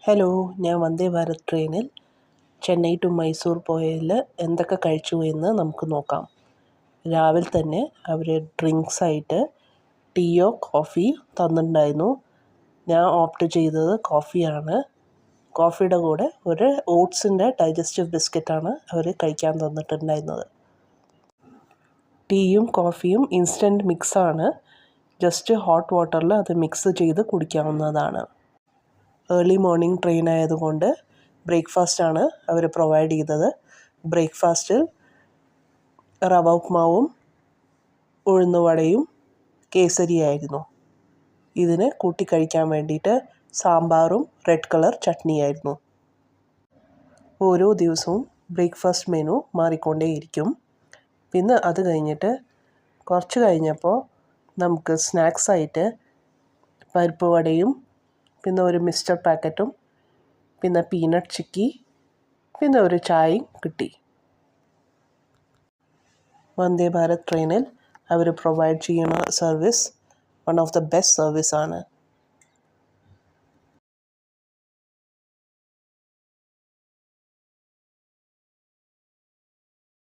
Hello, ഞാൻ വന്ദേ ഭാരത് ട്രെയിനിൽ Chennai to Mysore പോയതിൽ എന്തൊക്കെ കഴിച്ചു എന്ന് നമുക്ക് നോക്കാം. രാവിലെ തന്നെ അവർ ഡ്രിങ്ക്സായിട്ട് ടീയോ കോഫിയോ തന്നിട്ടുണ്ടായിരുന്നു. ഞാൻ ഓപ്റ്റ് ചെയ്തത് കോഫിയാണ്. കോഫിയുടെ കൂടെ ഒരു ഓട്സിൻ്റെ ഡൈജസ്റ്റീവ് ബിസ്ക്കറ്റാണ് അവർ കഴിക്കാൻ തന്നിട്ടുണ്ടായിരുന്നത്. ടീയും കോഫിയും ഇൻസ്റ്റൻറ്റ് മിക്സാണ്. ജസ്റ്റ് ഹോട്ട് വാട്ടറിൽ അത് മിക്സ് ചെയ്ത് കുടിക്കാവുന്നതാണ്. ഏർലി മോർണിംഗ് ട്രെയിൻ ആയതുകൊണ്ട് ബ്രേക്ക്ഫാസ്റ്റാണ് അവർ പ്രൊവൈഡ് ചെയ്തത്. ബ്രേക്ക്ഫാസ്റ്റിൽ റവ ഉപ്മാവും ഉഴുന്നുവടയും കേസരിയായിരുന്നു. ഇതിന് കൂട്ടി കഴിക്കാൻ വേണ്ടിയിട്ട് സാമ്പാറും റെഡ് കളർ ചട്നിയായിരുന്നു. ഓരോ ദിവസവും ബ്രേക്ക്ഫാസ്റ്റ് മെനു മാറിക്കൊണ്ടേയിരിക്കും. പിന്നെ അത് കഴിഞ്ഞിട്ട് കുറച്ച് കഴിഞ്ഞപ്പോൾ നമുക്ക് സ്നാക്സായിട്ട് പരിപ്പ് വടയും പിന്നെ ഒരു മിക്സ്ചർ പാക്കറ്റും പിന്നെ പീനട്ട് ചിക്കി പിന്നെ ഒരു ചായയും കിട്ടി. വന്ദേ ഭാരത് ട്രെയിനിൽ അവർ പ്രൊവൈഡ് ചെയ്യുന്ന service one of the best സർവീസാണ്.